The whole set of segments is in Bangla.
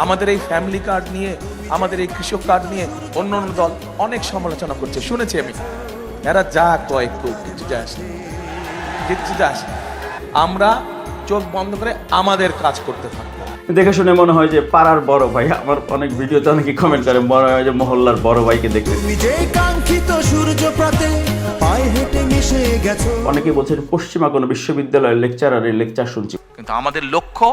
আমাদের এই ফ্যামিলি কার্ড নিয়ে, আমাদের এই কৃষক কার্ড নিয়ে অন্য অন্য দল অনেক সমালোচনা করছে, শুনেছি আমি। এরা যা কয় কিছু যায় আসে, কিচ্ছু যায় আসে। আমরা চোখ বন্ধ করে আমাদের কাজ করতে থাকবো। দেখে শুনে মনে হয় যে পাড়ার বড় ভাই। আমার অনেক ভিডিওতে অনেকে কমেন্ট করে মনে হয় যে মহল্লার বড় ভাইকে দেখতে। অনেকে বলছেন পশ্চিমা কোনো বিশ্ববিদ্যালয়ের লেকচারারের লেকচার শুনছি। কিন্তু আমাদের লক্ষ্য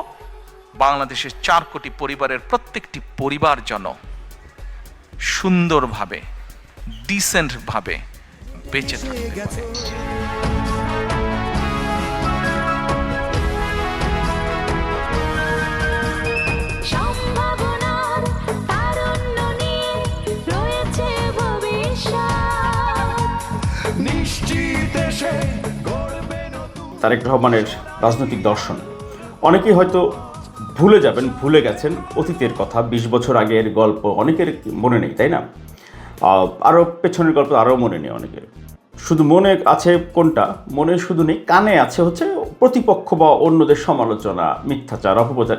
বাংলাদেশের 4 কোটি পরিবারের প্রত্যেকটি পরিবার যেন সুন্দরভাবে, ডিসেন্টভাবে বেঁচে থাকতে পারে। তারেক রহমানের রাজনৈতিক দর্শন অনেকেই হয়তো ভুলে যাবেন, ভুলে গেছেন অতীতের কথা। 20 বছর আগের গল্প অনেকের মনে নেই, তাই না? আরও পেছনের গল্প আরও মনে নেই অনেকের। শুধু মনে আছে কোনটা? মনে শুধু নেই, কানে আছে হচ্ছে প্রতিপক্ষ বা অন্যদের সমালোচনা, মিথ্যাচার, অপপ্রচার,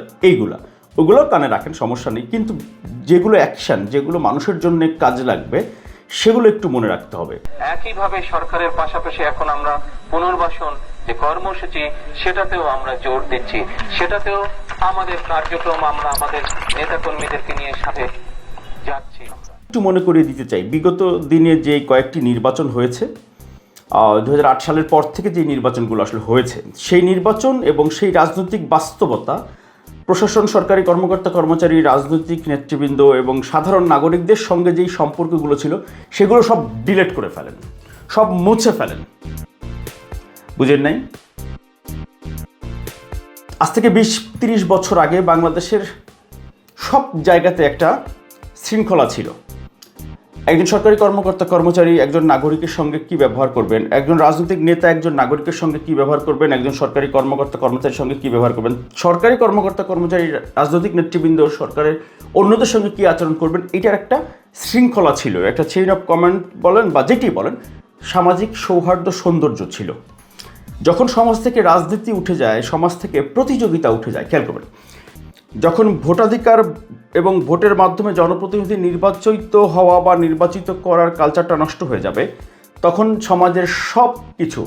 ওগুলো কানে রাখেন, সমস্যা নেই। কিন্তু যেগুলো অ্যাকশন, যেগুলো মানুষের জন্য কাজে লাগবে, সেগুলো একটু মনে রাখতে হবে। একইভাবে সরকারের পাশাপাশি এখন আমরা পুনর্বাসন যে কর্মসূচি, সেটাতেও আমরা জোর দিচ্ছি, সেটাতেও আমাদের কার্যক্রম আমরা আমাদের নেতাকর্মীদেরকে নিয়ে সাথে যাচ্ছি। একটু মনে করিয়ে দিতে চাই, বিগত দিনে যে কয়েকটি নির্বাচন হয়েছে, 2008 সালের পর থেকে যে নির্বাচনগুলো আসলে হয়েছে, সেই নির্বাচন এবং সেই রাজনৈতিক বাস্তবতা প্রশাসন, সরকারি কর্মকর্তা কর্মচারী, রাজনৈতিক নেতৃবৃন্দ এবং সাধারণ নাগরিকদের সঙ্গে যেই সম্পর্কগুলো ছিল, সেগুলো সব ডিলিট করে ফেলেন, সব মুছে ফেলেন। বুঝেন নাই? আজ থেকে 20-30 বছর আগে বাংলাদেশের সব জায়গাতে একটা শৃঙ্খলা ছিল। একজন সরকারি কর্মকর্তা কর্মচারী একজন নাগরিকের সঙ্গে কি ব্যবহার করবেন, একজন রাজনৈতিক নেতা একজন নাগরিকের সঙ্গে কি ব্যবহার করবেন, একজন সরকারি কর্মকর্তা কর্মচারীর সঙ্গে কি ব্যবহার করবেন, সরকারি কর্মকর্তা কর্মচারী, রাজনৈতিক নেতৃবৃন্দ সরকারের অন্যদের সঙ্গে কি আচরণ করবেন, এটার একটা শৃঙ্খলা ছিল, একটা চেইন অফ কমান্ড বলেন বা যেটি বলেন, সামাজিক সৌহার্দ্য, সৌন্দর্য ছিল। যখন সমাজ থেকে রাজনীতি উঠে যায়, সমাজ থেকে প্রতিযোগিতা উঠে যায়, খেয়াল করবেন, যখন ভোটাধিকার এবং ভোটের মাধ্যমে জনপ্রতিনিধি নির্বাচিত হওয়া বা নির্বাচিত করার কালচারটা নষ্ট হয়ে যাবে, তখন সমাজের সব কিছু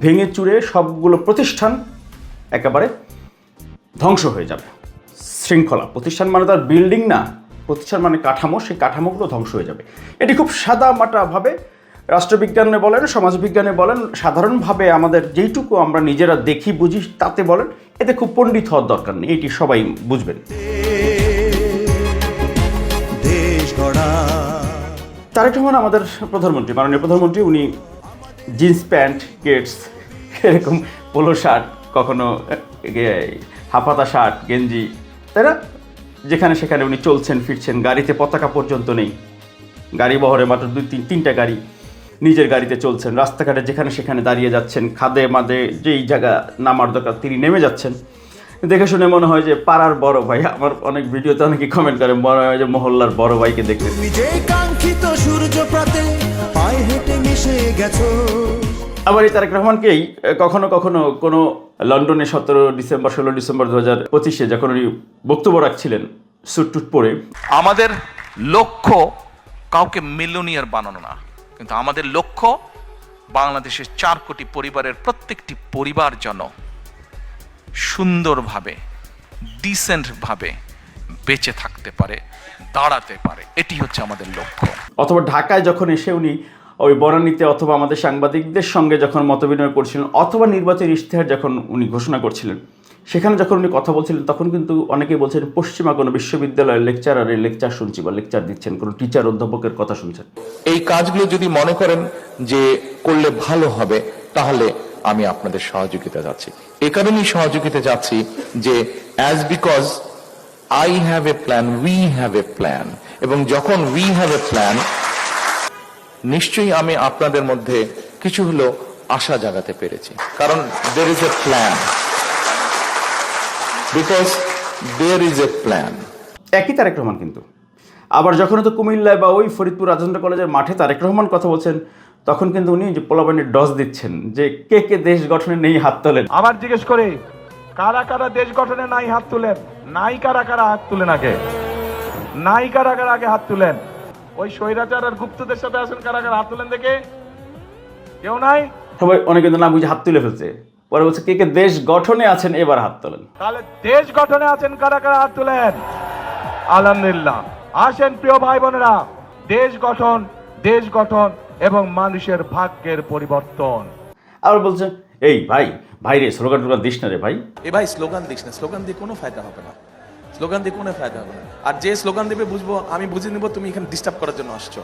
ভেঙে চুরে সবগুলো প্রতিষ্ঠান একেবারে ধ্বংস হয়ে যাবে। শৃঙ্খলা, প্রতিষ্ঠান মানে তার বিল্ডিং না, প্রতিষ্ঠান মানে কাঠামো, সেই কাঠামোগুলো ধ্বংস হয়ে যাবে। এটি খুব সাদামাটাভাবে রাষ্ট্রবিজ্ঞানে বলেন, সমাজবিজ্ঞানে বলেন, সাধারণভাবে আমাদের যেইটুকু আমরা নিজেরা দেখি বুঝি তাতে বলেন, এতে খুব পণ্ডিত হওয়ার দরকার নেই, এটি সবাই বুঝবেন। তারেক রহমান আমাদের প্রধানমন্ত্রী, মাননীয় প্রধানমন্ত্রী। উনি জিন্স প্যান্ট, কেটস, এরকম পোলো শার্ট, কখনো হাফাতা শার্ট, গেঞ্জি, তাই না? যেখানে সেখানে উনি চলছেন ফিরছেন, গাড়িতে পতাকা পর্যন্ত নেই, গাড়ি বহরে মাত্র 2-3টা গাড়ি, নিজের গাড়িতে চলছেন, রাস্তাঘাটে যেখানে সেখানে দাঁড়িয়ে যাচ্ছেন, খাদে মাদে যেই জায়গা নামার দরকার তিনি নেমে যাচ্ছেন। দেখে শুনে মনে হয় যে পাড়ার বড় ভাই। আমার অনেক ভিডিওতে অনেকে কমেন্ট করে মনে হয় যে মহল্লার বড় ভাইকে দেখতে। আবার এই তারেক রহমানকেই কখনো কখনো কোনো লন্ডনে 17 ডিসেম্বর 16 ডিসেম্বর 2025 যখন উনি বক্তব্য রাখছিলেন স্যুট টুট পরে, আমাদের লক্ষ্য কাউকে মিলিয়নিয়ার বানানো না, কিন্তু আমাদের লক্ষ্য বাংলাদেশের 4 কোটি পরিবারের প্রত্যেকটি পরিবার যেন সুন্দরভাবে, ডিসেন্টভাবে বেঁচে থাকতে পারে, দাঁড়াতে পারে। এটি হচ্ছে আমাদের লক্ষ্য। অথবা ঢাকায় যখন এসে উনি ওই বনানীতে অথবা আমাদের সাংবাদিকদের সঙ্গে যখন মতবিনিময় করছিলেন, অথবা নির্বাচনী ইশতেহার যখন উনি ঘোষণা করছিলেন, সেখানে যখন উনি কথা বলছিলেন, তখন কিন্তু অনেকেই বলছেন পশ্চিমা কোনো বিশ্ববিদ্যালয়ের লেকচারারের লেকচার শুনছি বা লেকচার দিচ্ছেন, কোনো টিচার অধ্যাপকের কথা শুনছেন। এই কাজগুলো যদি মনে করেন যে করলে ভালো হবে, তাহলে আমি আপনাদের সহযোগিতা চাচ্ছি। এ কারণেই সহযোগিতা চাচ্ছি যে as because I have a plan, we have a plan, এবং যখন উই হ্যাভ এ প্ল্যান, নিশ্চয়ই আমি আপনাদের মধ্যে কিছু হলো আশা জাগাতে পেরেছি, কারণ there is a plan, because there is a plan. একই তারেক রহমান কিন্তু আবার যখন তো কুমিল্লায় বা ওই ফরিদপুর রাজেন্দ্র কলেজের মাঠে তারেক রহমান কথা বলছেন, তখন কিন্তু উনি যে পোলাপানের ডজ দিচ্ছেন যে কে কে দেশ গঠনে নেই হাত তোলেন। আবার জিজ্ঞেস করে কারা কারা দেশ গঠনে নাই হাত তুলেন, নাই কারা কারা হাত তুলেন আগে, নাই কারা কারা আগে হাত তুলেন। ওই স্বৈরাচার আর গুপ্তদের সাথে আছেন কারা কারা হাত তুলেন দেখে? কেউ নাই? সবাই অনেকে তো নাম বুঝে হাত তুলে ফেলছে, পরে বলছে কে কে দেশ গঠনে আছেন এবার হাত তোলেন। তাহলে দেশ গঠনে আছেন কারা কারা হাত তুলেন? আলহামদুলিল্লাহ। আসেন প্রিয় ভাই বোনেরা, দেশ গঠন এবং মানুষের ভাগ্যের পরিবর্তন। আবার বলছে এই ভাই ভাই রে স্লোগান টোগান দিস না রে ভাই। এ ভাই স্লোগান দিস না, স্লোগান দিয়ে কোনো ফায়দা হবে না, স্লোগান দিয়ে কোনো ফায়দা হবে না। আর যে স্লোগান দেবে বুঝবো, আমি বুঝে নিব তুমি এখানে ডিস্টার্ব করার জন্য আসছো।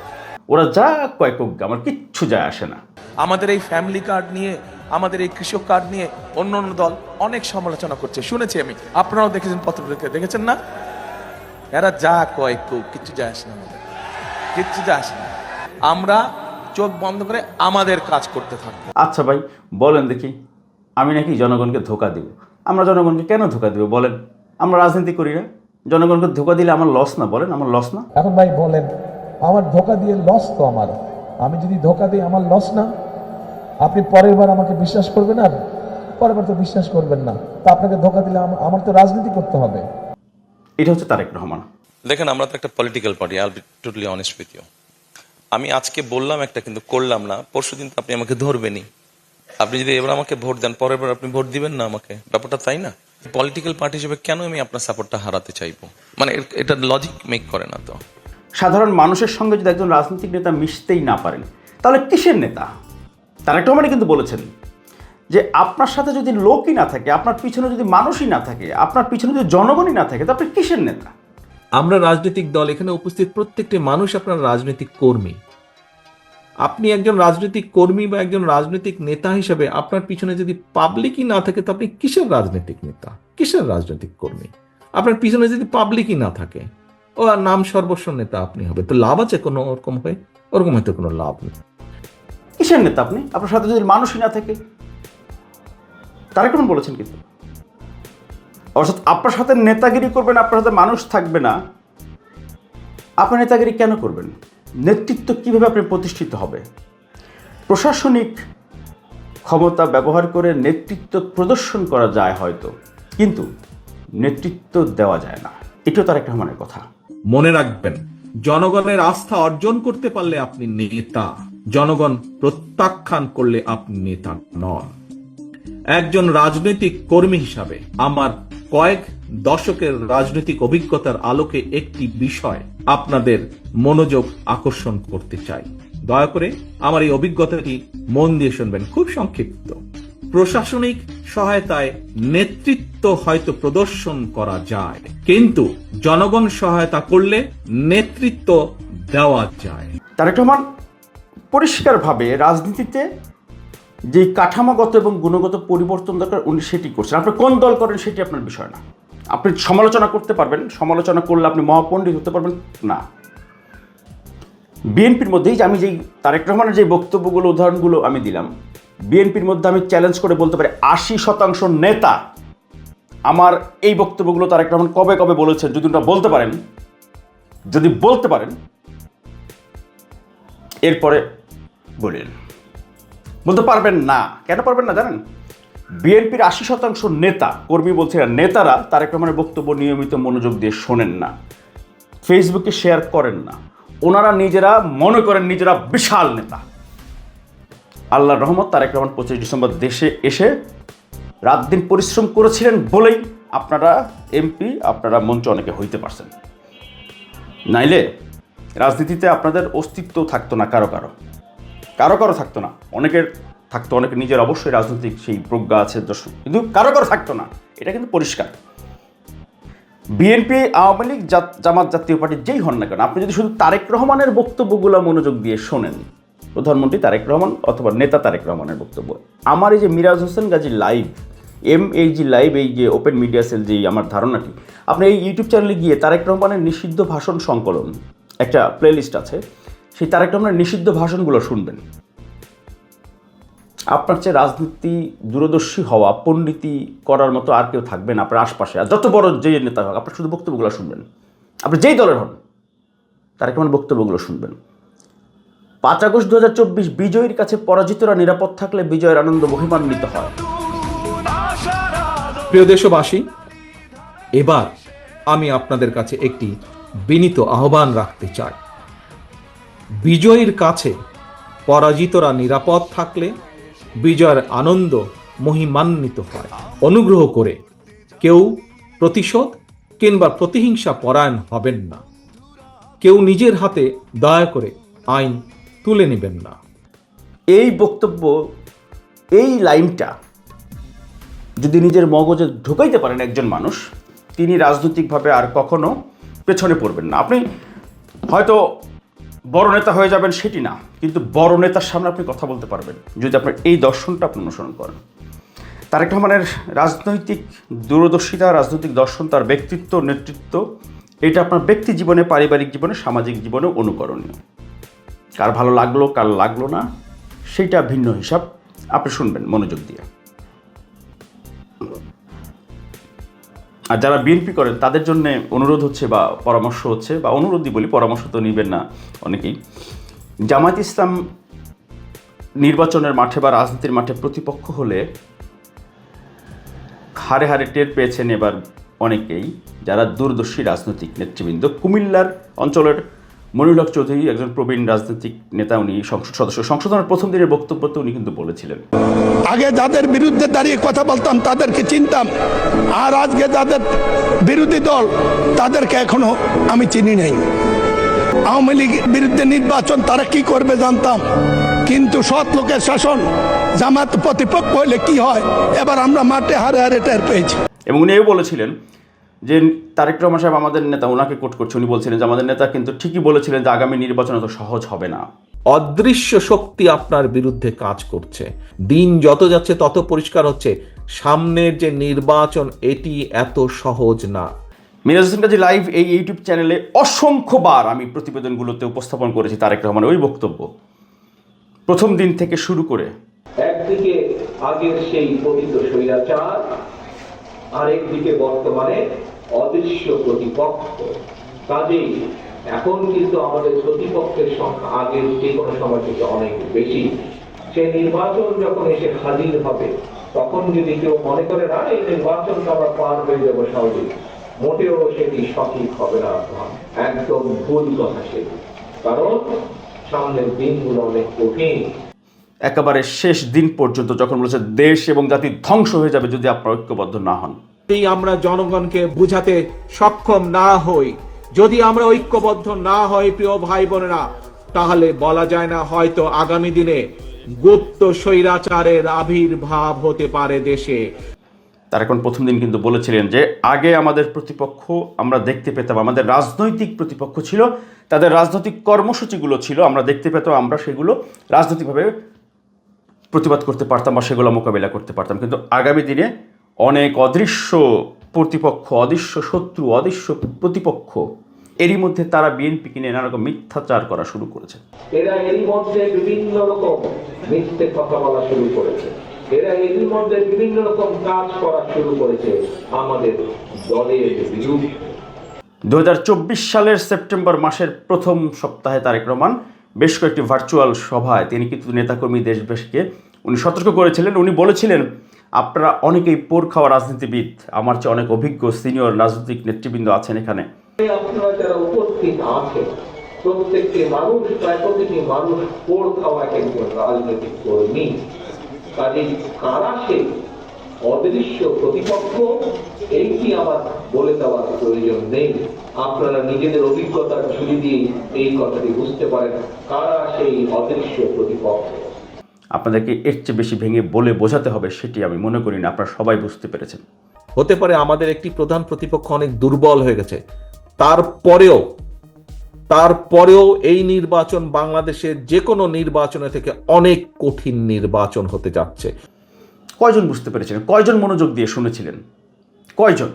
ওরা যা কয় কোক আমার কিচ্ছু যায় আসে না। আমাদের এই ফ্যামিলি কার্ড নিয়ে, আমাদের এই কৃষক কার্ড নিয়ে অন্য অন্য দল অনেক সমালোচনা করছে, শুনেছি আমি, আপনারাও দেখেছেন, পত্রপত্রিকা দেখেছেন না? এরা যা কয় কিচ্ছু যায় আসে না, আমাদের কিচ্ছু যায় আসে না। আমরা চোখ বন্ধ করে আমাদের কাজ করতে থাকবো। আচ্ছা ভাই বলেন দেখি, আমি নাকি জনগণকে ধোকা দিব? আমরা জনগণকে কেন ধোকা দিব বলেন? আমরা রাজনীতি করি না, জনগণকে ধোকা দিলে আমার লস না? বলেন আমার লস না? এখন ভাই বলেন, আমার ধোকা দিয়ে লস তো আমার, আমি যদি ধোকা দিই আমার লস না? আপনি পরের বার আমাকে বিশ্বাস করবেন, আর পরের বার তো বিশ্বাস করবেন না, তা আপনাকে ধোকা দিলে আমার তো রাজনীতি করতে হবে। এটা হচ্ছে তারেক রহমান। দেখেন, আমরা তো একটা political party, I will be totally honest with you. আমি আজকে বললাম একটা, কিন্তু করলাম না, পরশুদিন তো আপনি আমাকে ধরবেনই। আপনি যদি এবার আমাকে ভোট দেন, পরের বার আপনি ভোট দিবেন না আমাকে, ব্যাপারটা তাই না? পলিটিক্যাল পার্টি হিসেবে কেন আমি আপনার সাপোর্টটা হারাতে চাইবো? মানে এটা লজিক মেক করে না তো। সাধারণ মানুষের সঙ্গে যদি একজন রাজনৈতিক নেতা মিশতেই না পারেন, তাহলে কিসের নেতা? তারেক রহমানই কিন্তু বলেছেন যে আপনার সাথে যদি লোকই না থাকে, আপনার পিছনে যদি মানুষই না থাকে, আপনার পিছনে যদি জনগণই না থাকে, তো আপনি কিসের নেতা? আমরা রাজনৈতিক দল, এখানে উপস্থিত প্রত্যেকটি মানুষ আপনার রাজনৈতিক কর্মী। আপনি একজন রাজনৈতিক কর্মী বা একজন রাজনৈতিক নেতা হিসেবে আপনার পিছনে যদি পাবলিকই না থাকে, তো আপনি কিসের রাজনৈতিক নেতা, কিসের রাজনৈতিক কর্মী? আপনার পিছনে যদি পাবলিকই না থাকে, ও আর নাম সর্বস্ব নেতা আপনি হবে, তো লাভ আছে কোনো ওরকম হয়ে? ওরকম হয়তো কোনো লাভ নেই। কিসের নেতা আপনি? আপনার সাথে যদি মানুষই না থাকে। তারেক রহমান বলেছেন কিন্তু, অর্থাৎ আপনার সাথে নেতাগিরি করবেন, আপনার সাথে মানুষ থাকবে না, আপনি নেতাগিরি কেন করবেন? নেতৃত্ব কিভাবে আপনি প্রতিষ্ঠিত হবে? প্রশাসনিক ক্ষমতা ব্যবহার করে নেতৃত্ব প্রদর্শন করা যায় হয়তো, কিন্তু নেতৃত্ব দেওয়া যায় না। এটাও তারেক রহমানের কথা। মনে রাখবেন, জনগণের আস্থা অর্জন করতে পারলে আপনি নেতা, জনগণ প্রত্যাখ্যান করলে আপনি নেতা নন। একজন রাজনৈতিক কর্মী হিসাবে আমার কয়েক দশকের রাজনৈতিক অভিজ্ঞতার আলোকে একটি বিষয় আপনাদের মনোযোগ আকর্ষণ করতে চাই। দয়া করে আমার এই অভিজ্ঞতাটি মন দিয়ে শুনবেন, খুব সংক্ষিপ্ত। প্রশাসনিক সহায়তায় নেতৃত্ব হয়তো প্রদর্শন করা যায়, কিন্তু জনগণ সহায়তা করলে নেতৃত্ব দেওয়া যায়। তারেক রহমান পরিষ্কারভাবে রাজনীতিতে যে কাঠামোগত এবং গুণগত পরিবর্তন দরকার উনি সেটি করছেন। আপনি কোন দল করেন সেটি আপনার বিষয় না। আপনি সমালোচনা করতে পারবেন, সমালোচনা করলে আপনি মহাপণ্ডিত হতে পারবেন না। বিএনপির মধ্যেই যে আমি যেই তারেক রহমানের যে বক্তব্যগুলো, উদাহরণগুলো আমি দিলাম, বিএনপির মধ্যে আমি চ্যালেঞ্জ করে বলতে পারি 80% নেতা আমার এই বক্তব্যগুলো তারেক রহমান কবে কবে বলেছেন, যদি ওটা বলতে পারেন এরপরে বলেন। বলতে পারবেন না। কেন পারবেন না জানেন? বিএনপির 80% নেতা কর্মী বলছে, নেতারা তারেক রহমানের বক্তব্য নিয়মিত মনোযোগ দিয়ে শোনেন না, ফেসবুকে শেয়ার করেন না। ওনারা নিজেরা মনে করেন নিজেরা বিশাল নেতা। আল্লাহর রহমত, তারেক রহমান 25 ডিসেম্বর দেশে এসে রাত দিন পরিশ্রম করেছিলেন বলেই আপনারা এমপি, আপনারা মঞ্চে অনেকে হইতে পারছেন। নাইলে রাজনীতিতে আপনাদের অস্তিত্ব থাকতো না, কারো থাকতো না। অনেকের থাকতো, অনেকে নিজের অবশ্যই রাজনৈতিক সেই প্রজ্ঞা আছে দর্শক, কিন্তু কারো থাকতো না। এটা কিন্তু পরিষ্কার। বিএনপি, আওয়ামী লীগ, জামাত, জাতীয় পার্টি যেই হন না কেন, আপনি যদি শুধু তারেক রহমানের বক্তব্যগুলো মনোযোগ দিয়ে শোনেন, প্রধানমন্ত্রী তারেক রহমান অথবা নেতা তারেক রহমানের বক্তব্য, আমার এই যে Miraj Hossain Gazi live, MAG live, এই যে ওপেন মিডিয়া সেল, যেই আমার ধারণাটি, আপনি এই ইউটিউব চ্যানেলে গিয়ে তারেক রহমানের নিষিদ্ধ ভাষণ সংকলন একটা প্লেলিস্ট আছে, সেই তারেক রহমানের নিষিদ্ধ ভাষণগুলো শুনবেন। আপনার চেয়ে রাজনীতি দূরদর্শী হওয়া, পণ্ডিতি করার মতো আর কেউ থাকবে না আপনার আশপাশে। আর যত বড় যে নেতা হোক, আপনার শুধু বক্তব্যগুলো শুনবেন। আপনি যেই দলের হন, তারেক রহমানের বক্তব্যগুলো শুনবেন। 5 আগস্ট 2024 বিজয়ীর কাছে পরাজিতরা নিরাপদ থাকলে বিজয়ের আনন্দ মহিমান্বিত হয়। প্রিয় দেশবাসী, এবার আমি আপনাদের কাছে একটি বিনীত আহ্বান রাখতে চাই। বিজয়ীর কাছে পরাজিতরা নিরাপদ থাকলে বিজয়ের আনন্দ মহিমান্বিত হয়। অনুগ্রহ করে কেউ প্রতিশোধ কিংবা প্রতিহিংসা পরায়ণ হবেন না। কেউ নিজের হাতে দয়া করে আইন তুলে নেবেন না। এই বক্তব্য, এই লাইনটা যদি নিজের মগজে ঢুকাইতে পারেন একজন মানুষ, তিনি রাজনৈতিকভাবে আর কখনো পেছনে পড়বেন না। আপনি হয়তো বড় নেতা হয়ে যাবেন সেটি না, কিন্তু বড় নেতার সামনে আপনি কথা বলতে পারবেন যদি আপনার এই দর্শনটা আপনি অনুসরণ করেন। তারেক রহমানের রাজনৈতিক দূরদর্শিতা, রাজনৈতিক দর্শন, তার ব্যক্তিত্ব, নেতৃত্ব, এটা আপনার ব্যক্তি জীবনে, পারিবারিক জীবনে, সামাজিক জীবনে অনুকরণীয়। কার ভালো লাগলো, কার লাগলো না, সেইটা ভিন্ন হিসাব। আপনি শুনবেন মনোযোগ দিয়ে। আর যারা বিএনপি করেন তাদের জন্য অনুরোধ হচ্ছে বা পরামর্শ হচ্ছে, বা অনুরোধই বলি, পরামর্শ তো নেবেন না অনেকেই। জামায়াত ইসলাম নির্বাচনের মাঠে বা রাজনীতির মাঠে প্রতিপক্ষ হলে হারে হারে টের পেয়েছেন এবার অনেকেই, যারা দূরদর্শী রাজনৈতিক নেতৃবৃন্দ। কুমিল্লার অঞ্চলের মনিরুল হক চৌধুরী একজন প্রবীণ রাজনৈতিক নেতা, উনি সংসদ সদস্য। সংশোধনের প্রথম দিনের বক্তব্যতে উনি কিন্তু বলেছিলেন, আগে যাদের বিরুদ্ধে দাঁড়িয়ে কথা বলতাম তাদেরকে চিনতাম, আর আজকে যাদের বিরোধী দল তাদেরকে এখনো আমি চিনি নাই। আওয়ামী লীগের বিরুদ্ধে নির্বাচন তারা কি করবে জানতাম, কিন্তু সৎ লোকের শাসন, জামাত প্রতিপক্ষ হলে কি হয় এবার আমরা মাঠে হারে হারে টের পেয়েছি। এবং উনি এও বলেছিলেন যে তারেক রহমান সাহেব আমাদের নেতা, ওনাকে কোট করছে, উনি বলছিলেন যে আমাদের নেতা কিন্তু ঠিকই বলেছিলেন যে আগামী নির্বাচন অত সহজ হবে না। অদৃশ্য শক্তি আপনার বিরুদ্ধে কাজ করছে। দিন যত যাচ্ছে তত পরিষ্কার হচ্ছে সামনের যে নির্বাচন, এটি এত সহজ না। মিরাজ হোসেন কাজী লাইভ এই ইউটিউব চ্যানেলে অসংখ্যবার আমি প্রতিবেদনগুলোতে উপস্থাপন করেছি তারেক রহমানের ওই বক্তব্য, প্রথম দিন থেকে শুরু করে। একদিকে আগের সেই পতিত স্বৈরাচার, আরেকদিকে বর্তমানে অদৃশ্য প্রতিপক্ষ। কাজেই এখন কিন্তু আমাদের প্রতিপক্ষের সংখ্যা আগের যে কোনো সময় থেকে অনেক বেশি। সেই নির্বাচন যখন এসে হাজির হবে, তখন যদি কেউ মনে করে না এই নির্বাচনটা আমরা পার হয়ে যাবো সহজে, মোটেও সেটি সঠিক হবে না, একদম ভুল কথা সেটি। কারণ সামনের দিনগুলো অনেক কঠিন। একেবারে শেষ দিন পর্যন্ত যখন বলেছে দেশ এবং জাতি ধ্বংস হয়ে যাবে যদি আপনারা ঐক্যবদ্ধ না হন। যদি আমরা জনগণকে বুঝাতে সক্ষম না হই, যদি আমরা ঐক্যবদ্ধ না হই প্রিয় ভাই বোনেরা, তাহলে বলা যায় না হয়তো আগামী দিনে গুপ্ত স্বৈরাচারের আবির্ভাব হতে পারে দেশে। তার এখন প্রথম দিন কিন্তু বলেছিলেন যে আগে আমাদের প্রতিপক্ষ আমরা দেখতে পেতাম, আমাদের রাজনৈতিক প্রতিপক্ষ ছিল, তাদের রাজনৈতিক কর্মসূচিগুলো ছিল, আমরা দেখতে পেতাম, আমরা সেগুলো রাজনৈতিকভাবে প্রতিবাদ করতে পারতাম বা সেগুলো মোকাবিলা করতে পারতাম। কিন্তু আগামী দিনে অনেক অদৃশ্য প্রতিপক্ষ, অদৃশ্য শত্রু, অদৃশ্য প্রতিপক্ষ, এরই মধ্যে তারা বিএনপিকে নিয়ে নানা রকম মিথ্যাচার করা শুরু করেছে। এরা এরই মধ্যে বিভিন্ন রকম মিথ্যে কথা বলা শুরু করেছে, এরা এরই মধ্যে বিভিন্ন রকম কাজ করা শুরু করেছে আমাদের দলের বিরুদ্ধে। 2024 সালের সেপ্টেম্বর মাসের প্রথম সপ্তাহে তারেক রহমান বেশ কয়েকটি ভার্চুয়াল সভায় তিনি কিন্তু নেতাকর্মী, দেশবাসীকে উনি সতর্ক করেছিলেন। উনি বলেছিলেন, আপনারা অনেকেই পোর খাওয়া রাজনীতিবিদ, আমার চেয়ে অনেক অভিজ্ঞ সিনিয়র রাজনৈতিক নেতৃবৃন্দ আছেন এখানে। আপনারা যারা উপস্থিত আছেন প্রত্যেকটি মানুষ, প্রায় প্রতিটি মানুষ পোর খাওয়া একজন রাজনৈতিক কর্মী। কাজে কারা সেই অদৃশ্য প্রতিপক্ষ এইটি আমার বলে দেওয়ার প্রয়োজন নেই। আপনারা নিজেদের অভিজ্ঞতার ঝুলি দিয়ে এই কথাটি বুঝতে পারেন কারা সেই অদৃশ্য প্রতিপক্ষ। আপনাদেরকে এর চেয়ে বেশি ভেঙে বলে বোঝাতে হবে সেটি আমি মনে করি না, আপনারা সবাই বুঝতে পেরেছেন। হতে পারে আমাদের একটি প্রধান প্রতিপক্ষ অনেক দুর্বল হয়ে গেছে, তারপরেও এই নির্বাচন বাংলাদেশের যে কোনো নির্বাচনের থেকে অনেক কঠিন নির্বাচন হতে যাচ্ছে। কয়জন বুঝতে পেরেছিলেন? কয়জন মনোযোগ দিয়ে শুনেছিলেন? কয়জন?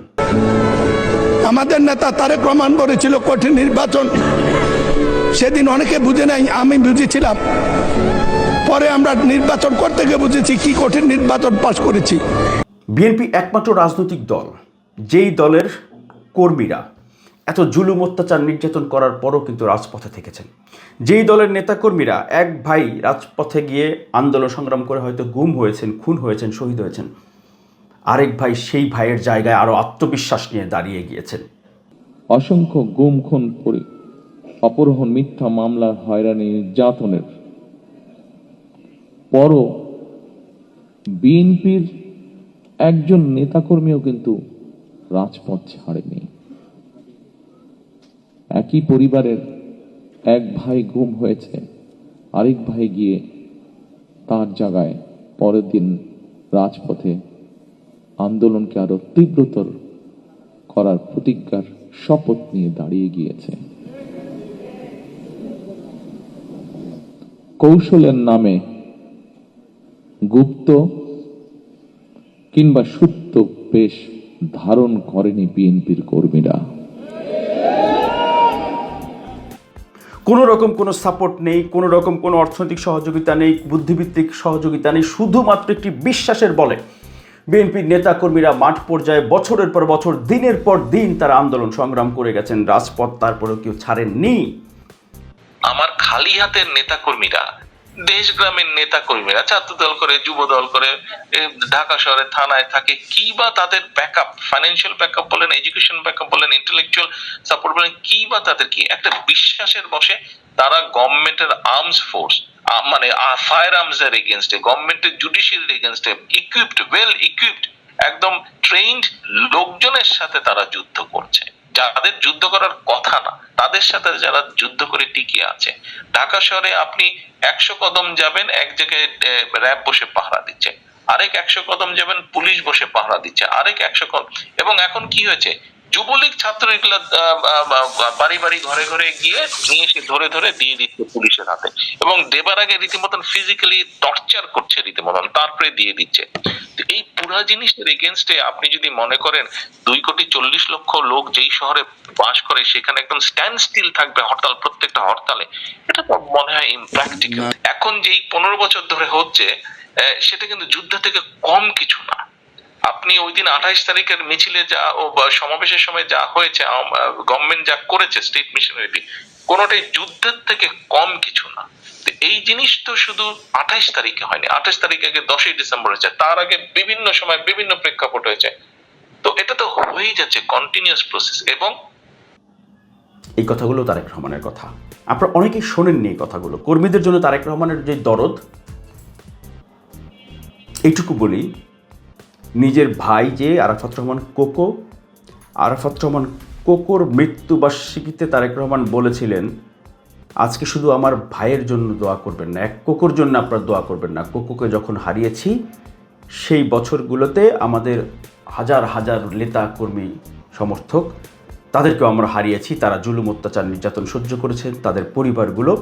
আমাদের নেতা তারেক রহমান বলেছিল কঠিন নির্বাচন, সেদিন অনেকে বুঝে নাই, আমি বুঝেছিলাম। পরে আমরা নির্বাচন করতে গিয়ে বুঝেছি কি কঠিন নির্বাচন পাশ করেছি। বিএনপি একমাত্র রাজনৈতিক দল যেই দলের কর্মীরা এত জুলুম, অত্যাচার, নির্যাতন করার পরও কিন্তু রাজপথে থেকেছেন। যেই দলের নেতাকর্মীরা এক ভাই রাজপথে গিয়ে আন্দোলন সংগ্রাম করে হয়তো গুম হয়েছেন, খুন হয়েছেন, শহীদ হয়েছেন, আরেক ভাই সেই ভাইয়ের জায়গায় আরো আত্মবিশ্বাস নিয়ে দাঁড়িয়ে গিয়েছেন। অসংখ্য গুম খুন অপহরণ, মিথ্যা মামলার হয়রানি, নির্যাতনের পরও বিএনপির একজন নেতাকর্মীও কিন্তু রাজপথ ছাড়েনি। একই পরিবারের এক ভাই গুম হয়েছে, আরেক ভাই গিয়ে তার জায়গায় পরের দিন রাজপথে আন্দোলনকে আরো তীব্রতর করার প্রতিজ্ঞার শপথ নিয়ে দাঁড়িয়ে গিয়েছে। কৌশলের নামে গুপ্ত কিংবা সুপ্ত বেশ ধারণ করেনি বিএনপির কর্মীরা। কোনো রকম কোনো সাপোর্ট নেই, কোনো রকম কোনো অর্থনৈতিক সহযোগিতা নেই, বুদ্ধিভিত্তিক সহযোগিতা নেই, শুধুমাত্র একটি বিশ্বাসের বলে বিএনপির নেতাকর্মীরা মাঠ পর্যায়ে বছরের পর বছর, দিনের পর দিন তারা আন্দোলন সংগ্রাম করে গেছেন, রাজপথ তারপরেও কেউ ছাড়েননি। আমার খালি হাতের নেতাকর্মীরা, দেশ গ্রামের নেতাকর্মীরা ছাত্র দল করে, যুব দল করে, ঢাকা শহরে থানায় থাকে, কি বা তাদের ব্যাকআপ, ফাইন্যান্সিয়াল ব্যাকআপ বলেন, এডুকেশন ব্যাকআপ বলেন, ইন্টেলেকচুয়াল সাপোর্ট বলেন, কি বা তাদের কি একটা বিশ্বাসের বসে তারা গভর্নমেন্টের আর্মস ফোর্স, মানে ফায়ার আর্মস এর এগেইনস্টে, গভর্নমেন্টের জুডিশিয়ারির এগেইনস্টে ইকুইপড, ওয়েল ইকুইপড, একদম ট্রেইনড লোকজনের সাথে তারা যুদ্ধ করছে, যাদের যুদ্ধ করার কথা না তাদের সাথে যারা যুদ্ধ করে টিকে আছে। ঢাকা শহরে আপনি 100 কদম যাবেন, এক জায়গায় র্যাব বসে পাহারা দিচ্ছে, আরেক 100 কদম যাবেন পুলিশ বসে পাহারা দিচ্ছে, আরেক 100 কদম। এবং এখন কি হয়েছে, যুবলীগ ছাত্র এগুলা বাড়ি বাড়ি ঘরে ঘরে গিয়ে নিয়ে এসে ধরে ধরে দিয়ে দিচ্ছে পুলিশের হাতে, এবং দেবার আগে রীতিমতন ফিজিক্যালি টর্চার করছে রীতিমতন, তারপরে দিয়ে দিচ্ছে। এই পুরা জিনিসের এগেনস্টে আপনি যদি মনে করেন 2,40,00,000 লোক যেই শহরে বাস করে সেখানে একদম স্ট্যান্ড স্টিল থাকবে হরতাল, প্রত্যেকটা হরতালে, এটা তো মনে হয় ইমপ্র্যাকটিক্যাল। এখন যেই 15 বছর ধরে হচ্ছে সেটা কিন্তু যুদ্ধ থেকে কম কিছু না। আপনি ওই দিন 28 তারিখের মিছিলে যা ও সমাবেশের সময় যা হয়েছে, গভর্নমেন্ট যা করেছে, স্টেট মিশনারিটি, কোনোটাই যুদ্ধের থেকে কম কিছু না। এই জিনিস তো শুধু 28 তারিখে হয়নি, 28 তারিখ আগে 10ই ডিসেম্বর হয়েছে, তার আগে বিভিন্ন সময় বিভিন্ন প্রেক্ষাপট হয়েছে। তো এটা তো হয়েই যাচ্ছে কন্টিনিউয়াস প্রসেস। এবং এই কথাগুলো তারেক রহমানের কথা, আপনারা অনেকেই শোনেননি এই কথাগুলো। কর্মীদের জন্য তারেক রহমানের যে দরদ, এইটুকু বলি, নিজের ভাই যে আরাফাত রহমান কোকোর মৃত্যুবার্ষিকীতে তারেক রহমান বলেছিলেন, আজকে শুধু আমার ভাইয়ের জন্য দোয়া করবেন না, এক কোকোর জন্য আপনারা দোয়া করবেন না। কোকোকে যখন হারিয়েছি সেই বছরগুলোতে আমাদের হাজার হাজার নেতা কর্মী সমর্থক, তাদেরকেও আমরা হারিয়েছি। তারা জুলুম অত্যাচার নির্যাতন সহ্য করেছেন, তাদের পরিবারগুলো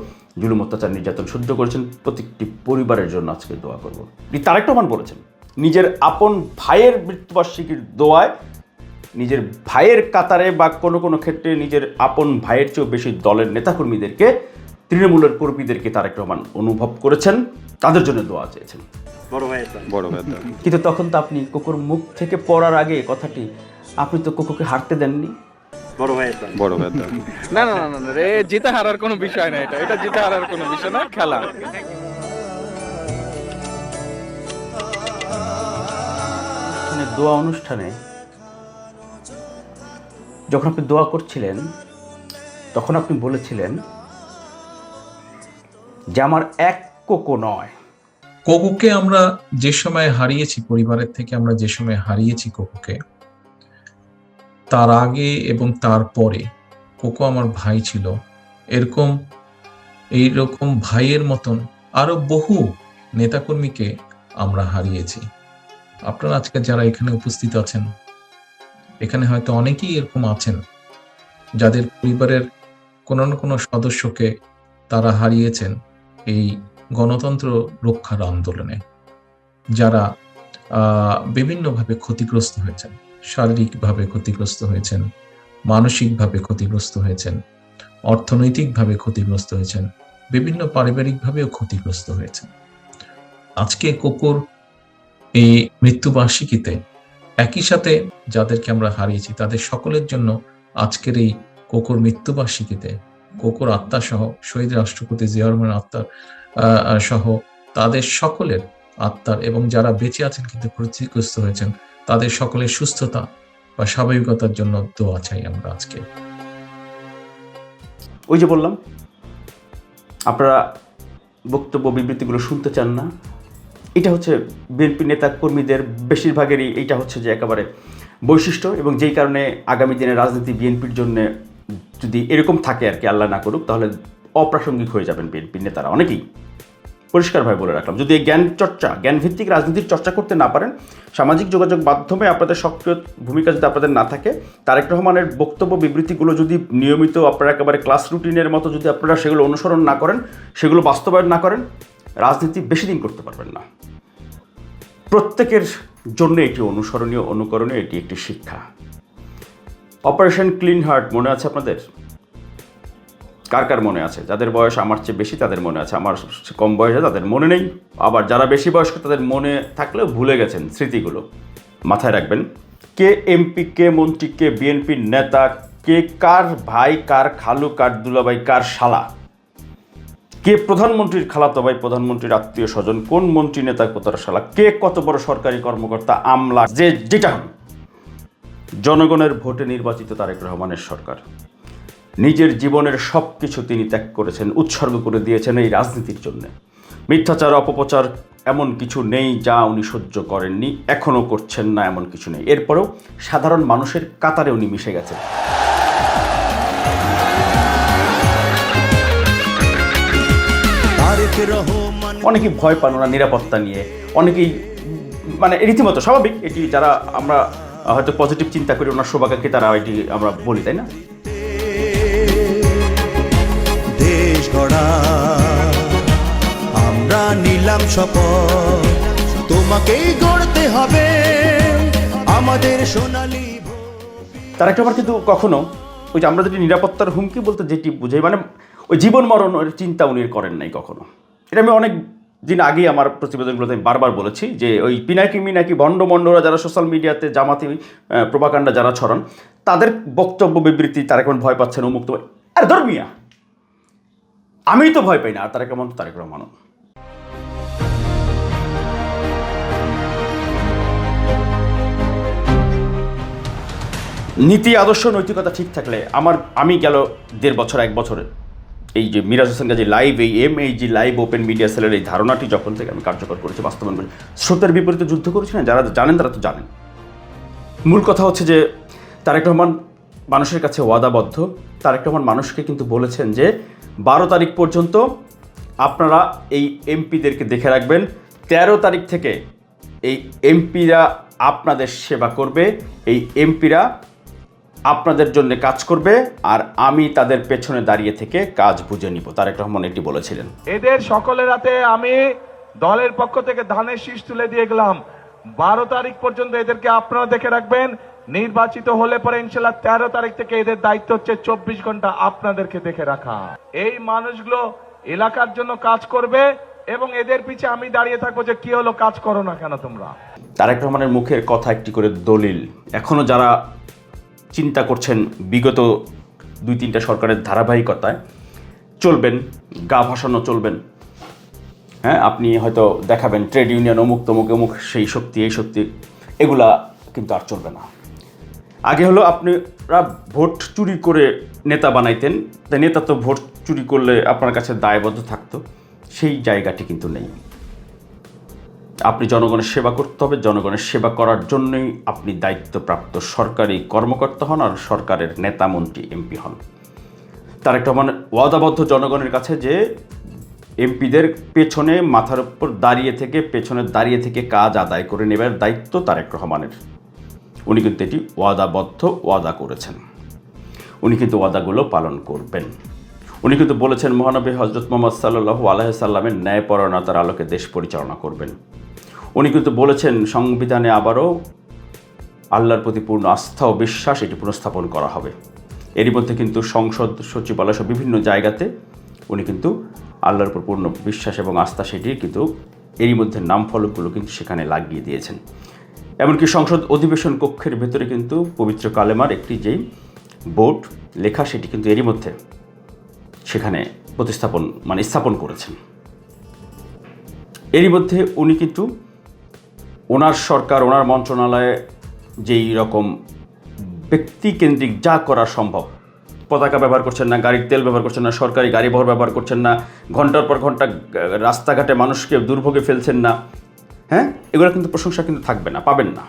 জুলুম অত্যাচার নির্যাতন সহ্য করেছেন, প্রত্যেকটি পরিবারের জন্য আজকে দোয়া করব। তারেক রহমান বলেছেন নিজের আপন ভাইয়ের মৃত্যুবার্ষিকীর দোয়ায়, নিজের ভাইয়ের কাতারে বা কোনো কোনো ক্ষেত্রে নিজের আপন ভাইয়ের চেয়েও বেশি দলের নেতাকর্মীদেরকে, তৃণমূলের কর্মীদেরকে তারেক রহমান অনুভব করেছেন, তাদের জন্য দোয়া চেয়েছেন। কিন্তু তখন তো আপনি কোকোর মুখ থেকে পড়ার আগে কথাটি, আপনি তো কোকোকে হারতে দেননি। না না না না রে, জিতে হারার কোনো বিষয় না, এটা জিতে হারার কোনো বিষয় না, খেলা। দোয়া অনুষ্ঠানে যখন আপনি দোয়া করছিলেন তখন আপনি বলেছিলেন যে আমার এক কোকো নয়। কোকোকে আমরা যে সময় হারিয়েছি, পরিবারের থেকে আমরা যে সময় হারিয়েছি কোকোকে, তার আগে এবং তারপরে কোকো আমার ভাই ছিল। এইরকম ভাইয়ের মতন আরো বহু নেতাকর্মীকে আমরা হারিয়েছি। আপনারা আজকে যারা এখানে উপস্থিত আছেন, এখানে হয়তো অনেকেই এরকম আছেন যাদের পরিবারের কোনো না কোনো সদস্যকে তারা হারিয়েছেন এই গণতন্ত্র রক্ষার আন্দোলনে, যারা বিভিন্নভাবে ক্ষতিগ্রস্ত হয়েছেন, শারীরিকভাবে ক্ষতিগ্রস্ত হয়েছেন, মানসিকভাবে ক্ষতিগ্রস্ত হয়েছেন, অর্থনৈতিকভাবে ক্ষতিগ্রস্ত হয়েছেন, বিভিন্ন পারিবারিকভাবেও ক্ষতিগ্রস্ত হয়েছেন। আজকে কোকোর এই মৃত্যুবার্ষিকীতে একই সাথে যাদেরকে আমরা হারিয়েছি তাদের সকলের জন্য আজকের এই কোকোর মৃত্যুবার্ষিকীতে কোকোর আত্মা সহ, শহীদ রাষ্ট্রপতি জিয়া রহমানের আত্মার সহ তাদের সকলের আত্মার, এবং যারা বেঁচে আছেন কিন্তু ক্ষতিগ্রস্ত হয়েছেন তাদের সকলের সুস্থতা বা স্বাভাবিকতার জন্য দোয়া চাই আমরা আজকে। ওই যে বললাম, আপনারা বক্তব্য বিবৃতিগুলো শুনতে চান না, এটা হচ্ছে বিএনপি নেতা কর্মীদের বেশিরভাগেরই এইটা হচ্ছে যে একেবারে বৈশিষ্ট্য, এবং যেই কারণে আগামী দিনে রাজনীতি বিএনপির জন্য যদি এরকম থাকে আর কি, আল্লাহ না করুক, তাহলে অপ্রাসঙ্গিক হয়ে যাবেন বিএনপির নেতারা অনেকেই। পরিষ্কারভাবে বলে রাখলাম, যদি এই জ্ঞানভিত্তিক রাজনীতির চর্চা করতে না পারেন, সামাজিক যোগাযোগ মাধ্যমে আপনাদের সক্রিয় ভূমিকা যদি আপনাদের না থাকে, তারেক রহমানের বক্তব্য বিবৃতিগুলো যদি নিয়মিত আপনারা একেবারে ক্লাস রুটিনের মতো যদি আপনারা সেগুলো অনুসরণ না করেন, সেগুলো বাস্তবায়ন না করেন, রাজনীতি বেশি দিন করতে পারবেন না। প্রত্যেকের জন্য এটি অনুসরণীয়, অনুকরণীয়, এটি একটি শিক্ষা। অপারেশন ক্লিন হার্ট মনে আছে আপনাদের? কার কার মনে আছে? যাদের বয়স আমার চেয়ে বেশি তাদের মনে আছে, আমার কম বয়সে তাদের মনে নেই, আবার যারা বেশি বয়স্ক তাদের মনে থাকলেও ভুলে গেছেন স্মৃতিগুলো। মাথায় রাখবেন, কে এমপি, কে মন্ত্রী, কে বিএনপির নেতা, কে কার ভাই, কার খালু, কার দুলাভাই, কার শালা, কে প্রধানমন্ত্রীর খালাতো ভাই, প্রধানমন্ত্রীর আত্মীয় স্বজন, কোন মন্ত্রী নেতা কোথার শালা, কে কত বড় সরকারি কর্মকর্তা, আমলা, যেটা হন, জনগণের ভোটে নির্বাচিত তারেক রহমানের সরকার নিজের জীবনের সব কিছু তিনি ত্যাগ করেছেন, উৎসর্গ করে দিয়েছেন এই রাজনীতির জন্য। মিথ্যাচার, অপপ্রচার এমন কিছু নেই যা উনি সহ্য করেননি, এখনও করছেন না, এমন কিছু নেই। এরপরেও সাধারণ মানুষের কাতারে উনি মিশে গেছেন। অনেকেই ভয় পান ওনার নিরাপত্তা নিয়ে, অনেকেই মানে রীতিমতো স্বাভাবিক, এটি যারা আমরা হয়তো পজিটিভ চিন্তা করি ওনার সৌভাগ্যকে তারা এটি আমরা বলি, তাই না? দেশ গড়া আমরা নিলাম শপথ, তোমাকেই গড়তে হবে আমাদের সোনালী। তার একটা আবার কিন্তু কখনো ওই যে আমরা যেটি নিরাপত্তার হুমকি বলতে যেটি বুঝাই, মানে ওই জীবন মরণের চিন্তা উনি করেন নাই কখনো। এটা আমি অনেক দিন আগেই আমার প্রতিবেদনগুলোতে আমি বারবার বলেছি যে ওই পিনাকি ভণ্ডরা যারা সোশ্যাল মিডিয়াতে জামাতি প্রোপাগান্ডা যারা ছড়ান, তাদের বক্তব্য বিবৃতি তারা এখন ভয় পাচ্ছেন, অমুক তো আর ধর্মিয়া, আমি তো ভয় পাই না, আর তারেক রহমান নীতি, আদর্শ, নৈতিকতা ঠিক থাকলে আমি গেল 1.5 বছর 1 বছরে এই যে মিরাজ হোসেন গাজী লাইভ, এই MAG লাইভ ওপেন মিডিয়া সেলের এই ধারণাটি যখন থেকে আমি কার্যকর করেছি, বাস্তবায়ন করেছি, স্রোতের বিপরীতে যুদ্ধ করেছি না, যারা জানেন তারা তো জানেন। মূল কথা হচ্ছে যে তারেক রহমান মানুষের কাছে ওয়াদাবদ্ধ। তারেক রহমান মানুষকে কিন্তু বলেছেন যে 12 তারিখ পর্যন্ত আপনারা এই এমপিদেরকে দেখে রাখবেন, 13 তারিখ থেকে এই এমপিরা আপনাদের সেবা করবে, এই এমপিরা আপনাদের জন্য কাজ করবে, আর আমি তাদের পেছনে দাঁড়িয়ে থেকে কাজ বুঝে নিব। তারেক রহমান এটি বলেছিলেন। এদের সকলের হাতে আমি দলের পক্ষ থেকে ধানের শীষ তুলে দিয়ে গেলাম। 12 তারিখ পর্যন্ত এদেরকে আপনারা দেখে রাখবেন, নির্বাচিত হলে পরে ইনশাল্লাহ 13 তারিখ থেকে এদের দায়িত্ব হচ্ছে 24 ঘন্টা আপনাদেরকে দেখে রাখা। এই মানুষগুলো এলাকার জন্য কাজ করবে এবং এদের পিছে আমি দাঁড়িয়ে থাকবো যে কি হলো, কাজ করো না কেন তোমরা। তারেক রহমানের মুখের কথা একটি করে দলিল। এখনো যারা চিন্তা করছেন বিগত 2-3টা সরকারের ধারাবাহিকতায় চলবেন, গা ভাসানো চলবেন, হ্যাঁ, আপনি হয়তো দেখাবেন ট্রেড ইউনিয়ন অমুক তমুক অমুক, সেই শক্তি এই শক্তি, এগুলা কিন্তু আর চলবে না। আগে হলো আপনারা ভোট চুরি করে নেতা বানাইতেন, তাই নেতা তো ভোট চুরি করলে আপনার কাছে দায়বদ্ধ থাকতো, সেই জায়গাটি কিন্তু নেই। আপনি জনগণের সেবা করতে হবে, জনগণের সেবা করার জন্যই আপনি দায়িত্বপ্রাপ্ত সরকারি কর্মকর্তা হন আর সরকারের নেতা, মন্ত্রী, এমপি হন। তার একটা মানে ওয়াদাবদ্ধ জনগণের কাছে যে এমপিদের পেছনে মাথার উপর পেছনে দাঁড়িয়ে থেকে কাজ আদায় করে নেবার দায়িত্ব তারেক রহমানের। উনি কিন্তু এটি ওয়াদা করেছেন, উনি কিন্তু ওয়াদাগুলো পালন করবেন। উনি কিন্তু বলেছেন মহানবী হজরত মুহাম্মদ সাল্লাল্লাহু আলাইহি সাল্লামের ন্যায়পরায়ণতার আলোকে দেশ পরিচালনা করবেন। উনি কিন্তু বলেছেন সংবিধানে আবারও আল্লাহর প্রতি পূর্ণ আস্থা ও বিশ্বাস এটি পুনঃস্থাপন করা হবে। এরই মধ্যে কিন্তু সংসদ, সচিবালয় সহ বিভিন্ন জায়গাতে উনি কিন্তু আল্লাহর উপর পূর্ণ বিশ্বাস এবং আস্থা সেটির কিন্তু এরই মধ্যে নাম ফলকগুলো কিন্তু সেখানে লাগিয়ে দিয়েছেন। এমনকি সংসদ অধিবেশন কক্ষের ভেতরে কিন্তু পবিত্র কালেমার একটি যেই বোর্ড লেখা সেটি কিন্তু এরই মধ্যে সেখানে স্থাপন করেছেন। এরই মধ্যে উনি কিন্তু ওনার সরকার, ওনার মন্ত্রণালয়ে যেই রকম ব্যক্তিকেন্দ্রিক যা করা সম্ভব, পতাকা ব্যবহার করছেন না, গাড়ির তেল ব্যবহার করছেন না, সরকারি গাড়ি বহর ব্যবহার করছেন না, ঘন্টার পর ঘন্টা রাস্তাঘাটে মানুষকে দুর্ভোগে ফেলছেন না, হ্যাঁ, এগুলো কিন্তু প্রশংসা কিন্তু থাকবে না, পাবেন না,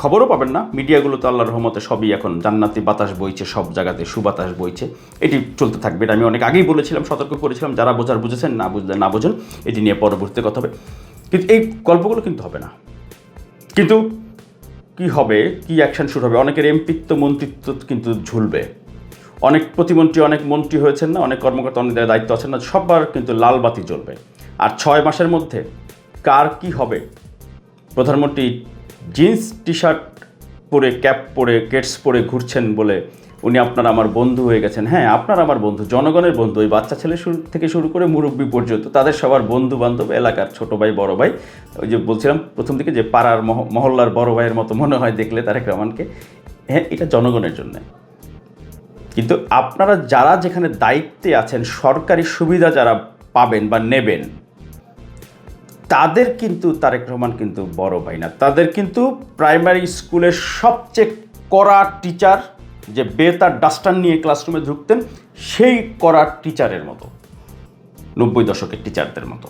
খবরও পাবেন না। মিডিয়াগুলো তো আল্লাহর রহমতে সবই এখন জান্নাতি বাতাস বইছে, সব জায়গাতে সুবাতাস বইছে, এটি চলতে থাকবে। এটা আমি অনেক আগেই বলেছিলাম, সতর্ক করেছিলাম, যারা বোঝার বুঝেছেন, না বুঝলে না বোঝেন, এটি নিয়ে পরবর্তীতে কথা হবে। কিন্তু এই গল্পগুলো কিন্তু হবে না। কিন্তু কি হবে, কি অ্যাকশন শুরু হবে, অনেকের এমপিত্ব মন্ত্রিত্ব কিন্তু ঝুলবে, অনেক প্রতিমন্ত্রী, অনেক মন্ত্রী হয়েছেন না, অনেক কর্মকর্তা অনেক দায়িত্ব আছেন না, সবার কিন্তু লাল বাতি জ্বলবে। আর 6 মাসের মধ্যে কার কি হবে, প্রধানমন্ত্রী জিন্স টি শার্ট পরে, ক্যাপ পরে, গেটস পরে ঘুরছেন বলে উনি আপনার আমার বন্ধু হয়ে গেছেন। হ্যাঁ, আপনার আমার বন্ধু, জনগণের বন্ধু, ওই বাচ্চা ছেলে থেকে শুরু করে মুরব্বী পর্যন্ত তাদের সবার বন্ধু বান্ধব, এলাকার ছোট ভাই বড় ভাই। ওই যে বলছিলাম প্রথম দিকে যে পাড়ার মহল্লার বড় ভাইয়ের মতো মনে হয় দেখলে তারেক রহমানকে। হ্যাঁ, এটা জনগণের জন্য। কিন্তু আপনারা যারা যেখানে দায়িত্বে আছেন, সরকারি সুবিধা যারা পাবেন বা নেবেন, তাদের কিন্তু তারেক রহমান কিন্তু বড় ভাই না, তাদের কিন্তু প্রাইমারি স্কুলের সবচেয়ে কড়া টিচার, যে বেতার ডাস্টার নিয়ে ক্লাসরুমে ঢুকতেন, সেই কড়া টিচারের মতো, 90 দশকের টিচারদের মতো।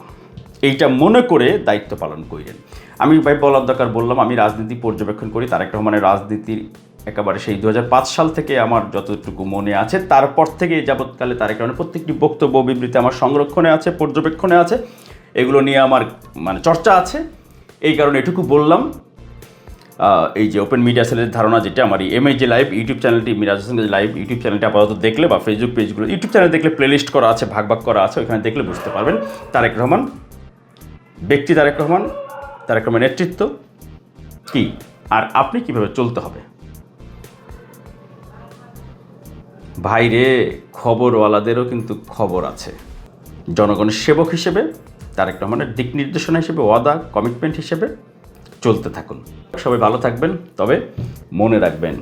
এইটা মনে করে দায়িত্ব পালন করেন। আমি ভাই বলার দরকার বললাম, আমি রাজনীতি পর্যবেক্ষণ করি, তারেক রহমানের রাজনীতির একেবারে সেই 2005 সাল থেকে আমার যতটুকু মনে আছে, তারপর থেকে যাবৎকালে তারেক রহমানের প্রত্যেকটি বক্তব্য বিবৃতি আমার সংরক্ষণে আছে, পর্যবেক্ষণে আছে, এগুলো নিয়ে আমার চর্চা আছে। এই কারণে এটুকু বললাম। এই যে ওপেন মিডিয়া সেলের ধারণা, যেটা আমার MAJ লাইভ ইউটিউব চ্যানেলটি, মিরাজ হোসেন লাইভ ইউটিউব চ্যানেলটি আপাতত দেখলে, বা ফেসবুক পেজগুলো, ইউটিউব চ্যানেল দেখলে প্লেলিস্ট করা আছে, ভাগ ভাগ করা আছে, ওইখানে দেখলে বুঝতে পারবেন তারেক রহমান ব্যক্তি, তারেক রহমানের নেতৃত্ব কি, আর আপনি কিভাবে চলতে হবে। ভাইরে, খবরওয়ালাদেরও কিন্তু খবর আছে। জনগণের সেবক হিসেবে, তারেক রহমানের দিক নির্দেশনা হিসেবে, ওয়াদা কমিটমেন্ট হিসেবে চলতে থাকুন। সবাই ভালো থাকবেন। তবে মনে রাখবেন,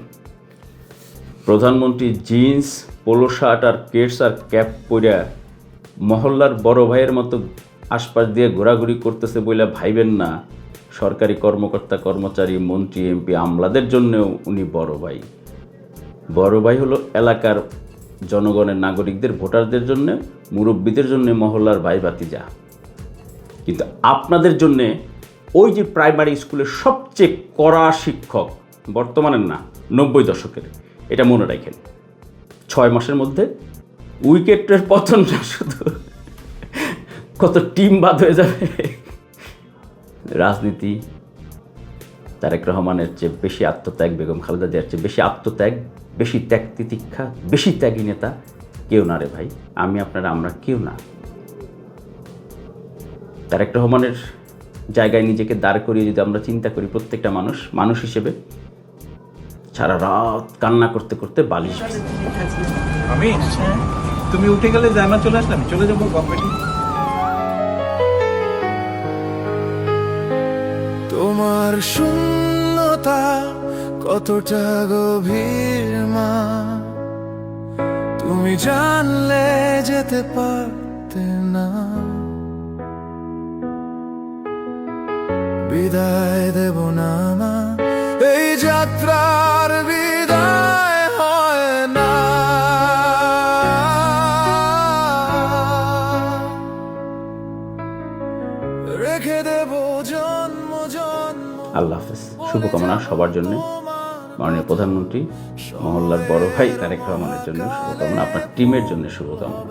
প্রধানমন্ত্রী জিন্স, পোলো শার্ট আর কেটস আর ক্যাপ পরে মহল্লার বড় ভাইয়ের মতো আশপাশ দিয়ে ঘোরাঘুরি করতেছে বলে ভাইবেন না। সরকারি কর্মকর্তা, কর্মচারী, মন্ত্রী, MP, আমলাদের জন্যও উনি বড় ভাই। বড় ভাই হলো এলাকার জনগণের, নাগরিকদের, ভোটারদের জন্য, মুরব্বীদের জন্য মহল্লার ভাই ভাতিজা। কিন্তু আপনাদের জন্যে ওই যে প্রাইমারি স্কুলের সবচেয়ে কড়া শিক্ষক, বর্তমানের না, 90 দশকের, এটা মনে রাখেন। 6 মাসের মধ্যে উইকেটের পতন না, শুধু কত টিম বাদ হয়ে যাবে। রাজনীতি তারেক রহমানের চেয়ে বেশি আত্মত্যাগ, বেগম খালেদা জিয়ার চেয়ে বেশি আত্মত্যাগ, বেশি ত্যাগ তিতিক্ষা, বেশি ত্যাগী নেতা কেউ না রে ভাই। আমি আপনারা, আমরা কেউ না। তারেক রহমানের জায়গায় নিজেকে দাঁড় করিয়ে যদি আমরা চিন্তা করি, প্রত্যেকটা মানুষ হিসেবে সারা রাত কান্না করতে করতে বালিশ। আমি তুমি উঠে গেলে জানা চলে আসলাম, চলে যাবো কম্পিটি। তোমার শূন্যতা কতটা গভীর মা, তুমি জানলে যেতে পারতে না। বিদায় দেব না মা, এই যাত্রার বিদায় হয় না। রেখে দেব জন্ম জন্ম। আল্লাহ হাফেজ। শুভকামনা সবার জন্য, মাননীয় প্রধানমন্ত্রী, মহল্লার বড় ভাই তারেক রহমানের জন্য শুভকামনা, আপনার টিমের জন্য শুভকামনা।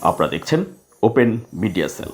আপনারা দেখছেন ওপেন মিডিয়া সেল।